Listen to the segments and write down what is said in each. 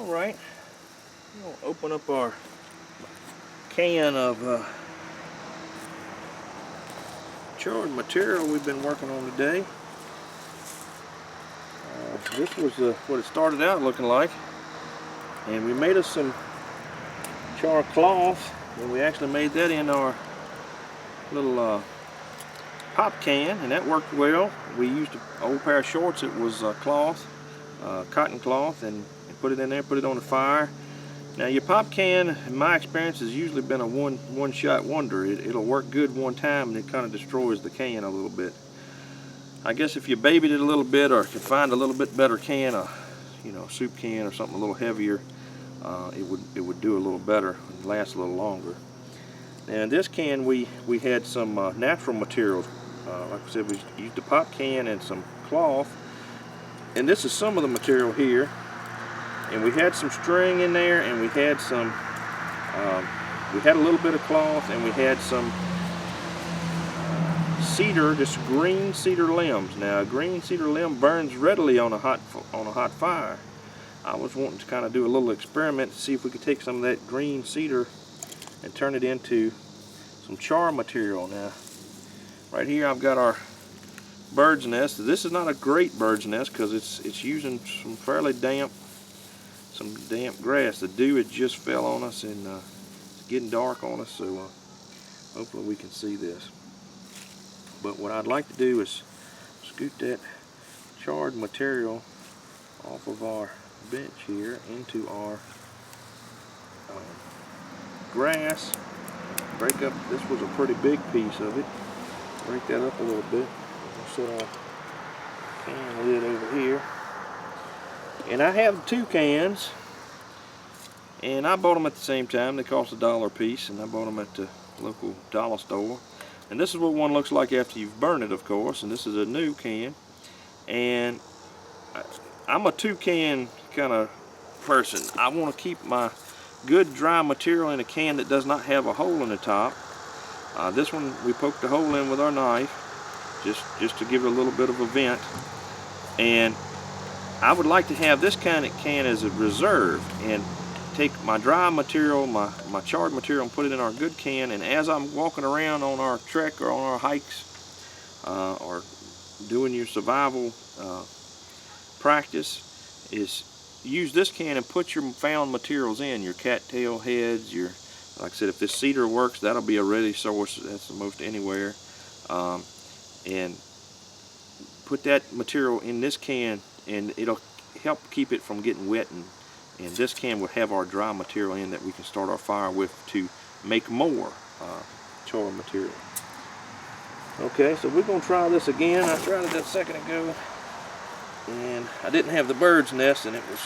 Alright, we'll open up our can of charred material we've been working on today. This was what it started out looking like, and we made us some char cloth, and we actually made that in our little pop can, and that worked well. We used an old pair of shorts. It was cloth, cotton cloth, and put it in there, put it on the fire. Now your pop can, in my experience, has usually been a one-shot wonder. It'll work good one time and it kind of destroys the can a little bit. I guess if you babied it a little bit, or could find a little bit better can, soup can or something a little heavier, it would do a little better and last a little longer. Now in this can we had some natural materials. Like I said, we used the pop can and some cloth, and this is some of the material here. And we had some string in there, and we had some, we had a little bit of cloth, and we had some cedar, just green cedar limbs. Now, a green cedar limb burns readily on a hot fire. I was wanting to kind of do a little experiment to see if we could take some of that green cedar and turn it into some char material. Now, right here I've got our bird's nest. This is not a great bird's nest because it's using some fairly damp grass. The dew had just fell on us, and it's getting dark on us, so hopefully we can see this. But what I'd like to do is scoot that charred material off of our bench here into our grass. Break up, this was a pretty big piece of it. Break that up a little bit. We'll set our can lid over here. And I have 2 cans, and I bought them at the same time. They cost $1 a piece, and I bought them at the local dollar store. And this is what one looks like after you've burned it, of course. And this is a new can. And I'm a 2-can kind of person. I want to keep my good dry material in a can that does not have a hole in the top. This one we poked a hole in with our knife, just to give it a little bit of a vent. And I would like to have this kind of can as a reserve, and take my dry material, my charred material, and put it in our good can. And as I'm walking around on our trek or on our hikes, or doing your survival practice, is use this can and put your found materials in, your cattail heads, your, like I said, if this cedar works, that'll be a ready source. That's the most anywhere. And put that material in this can, and it'll help keep it from getting wet, and this can will have our dry material in that we can start our fire with to make more char material. Okay, so we're going to try this again. I tried it a second ago, and I didn't have the bird's nest, and it was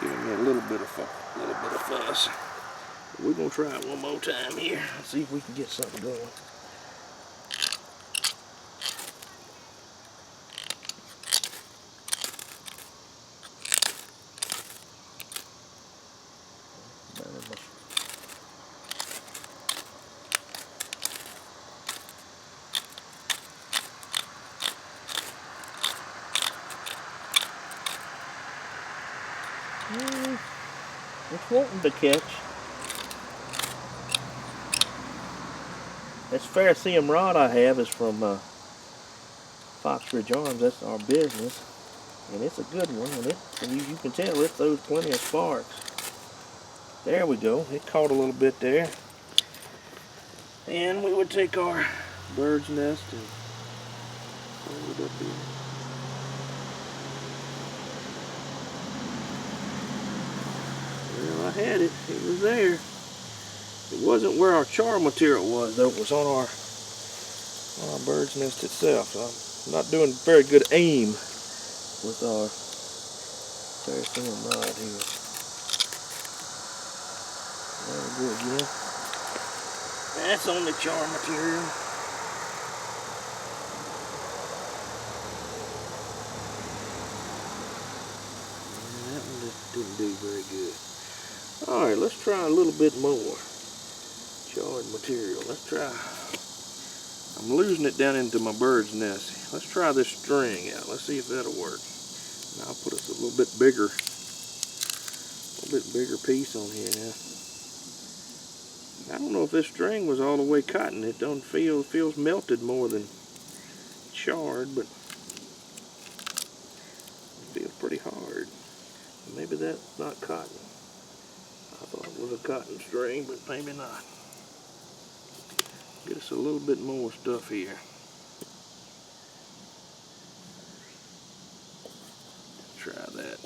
giving me a little bit of fuss. But we're going to try it one more time here. Let's see if we can get something going. It's wanting to catch. This ferrocerium rod I have is from Fox Ridge Arms. That's our business, and it's a good one. And you can tell it throws plenty of sparks. There we go. It caught a little bit there. And we would take our bird's nest and hold it up here. Well, I had it. It was there. It wasn't where our char material was, though. It was on our bird's nest itself. So I'm not doing very good aim with our ferrocerium rod here. There we go again. That's on the char material. And that one just didn't do very good. Alright, let's try a little bit more charred material. Let's try, I'm losing it down into my bird's nest. Let's try this string out. Let's see if that'll work. And I'll put us a little bit bigger bit bigger piece on here now. I don't know if this string was all the way cotton. It don't feel, it feels melted more than charred, but it feels pretty hard. Maybe that's not cotton. I thought it was a cotton string, but maybe not. Get us a little bit more stuff here. Try that.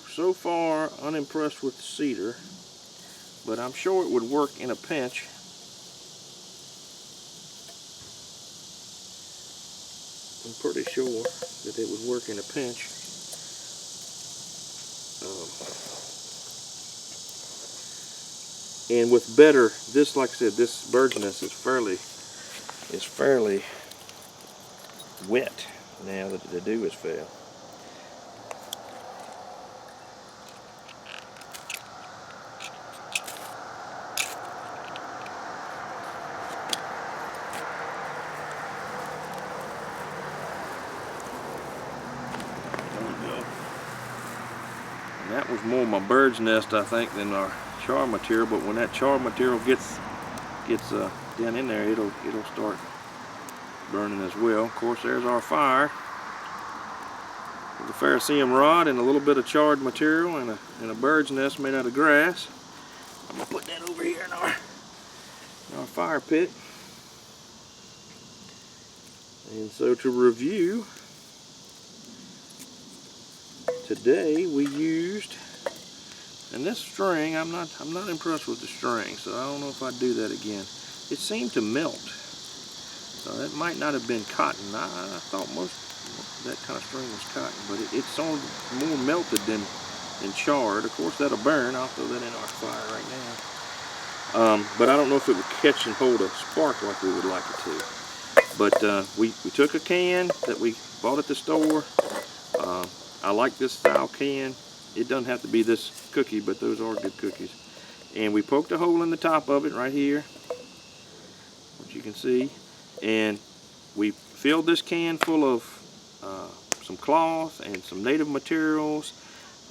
So far, unimpressed with the cedar, but I'm sure it would work in a pinch. I'm pretty sure that it would work in a pinch. And with better, this, like I said, this bird's nest is fairly wet now that the dew has fell. And that was more my bird's nest, I think, than our char material. But when that char material gets down in there, it'll start burning as well. Of course, there's our fire with a ferrocerium rod and a little bit of charred material and a bird's nest made out of grass. I'm gonna put that over here in our fire pit. And so to review, today we used, and this string, I'm not impressed with the string, so I don't know if I'd do that again. It seemed to melt, so that might not have been cotton. I thought most of that kind of string was cotton, but it's more melted than charred. Of course, that'll burn. I'll throw that in our fire right now. But I don't know if it would catch and hold a spark like we would like it to. But we took a can that we bought at the store. I like this style can. It doesn't have to be this cookie, but those are good cookies. And we poked a hole in the top of it right here, which you can see. And we filled this can full of some cloth and some native materials.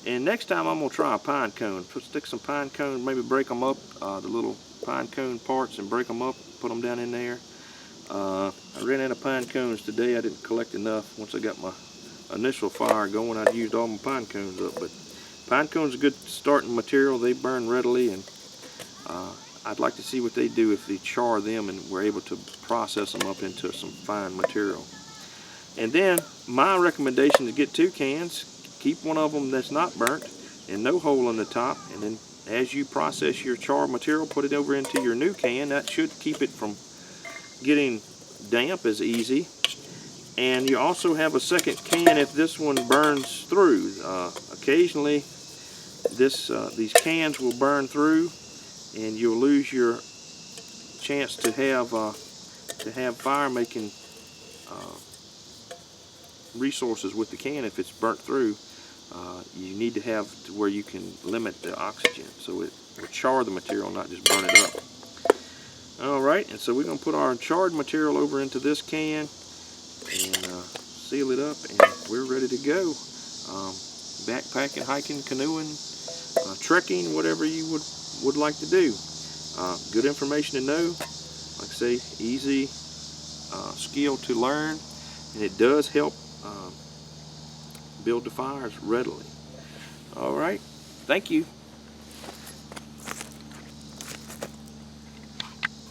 And next time I'm gonna try a pine cone. Stick some pine cone, maybe break them up, the little pine cone parts, and break them up, put them down in there. I ran out of pine cones today. I didn't collect enough. Once I got my initial fire going, I'd used all my pine cones up. But pine cones are good starting material. They burn readily, and I'd like to see what they do if they char them and we're able to process them up into some fine material. And then my recommendation is get 2 cans. Keep one of them that's not burnt and no hole in the top, and then as you process your char material, put it over into your new can. That should keep it from getting damp as easy. And you also have a second can if this one burns through. Occasionally these cans will burn through and you'll lose your chance to have fire making resources with the can if it's burnt through. You need to have to where you can limit the oxygen so it will char the material, not just burn it up. Alright, and so we're going to put our charred material over into this can and seal it up, and we're ready to go. Backpacking, hiking, canoeing, trekking, whatever you would like to do. Good information to know. Like I say, easy skill to learn, and it does help build the fires readily. Alright, thank you.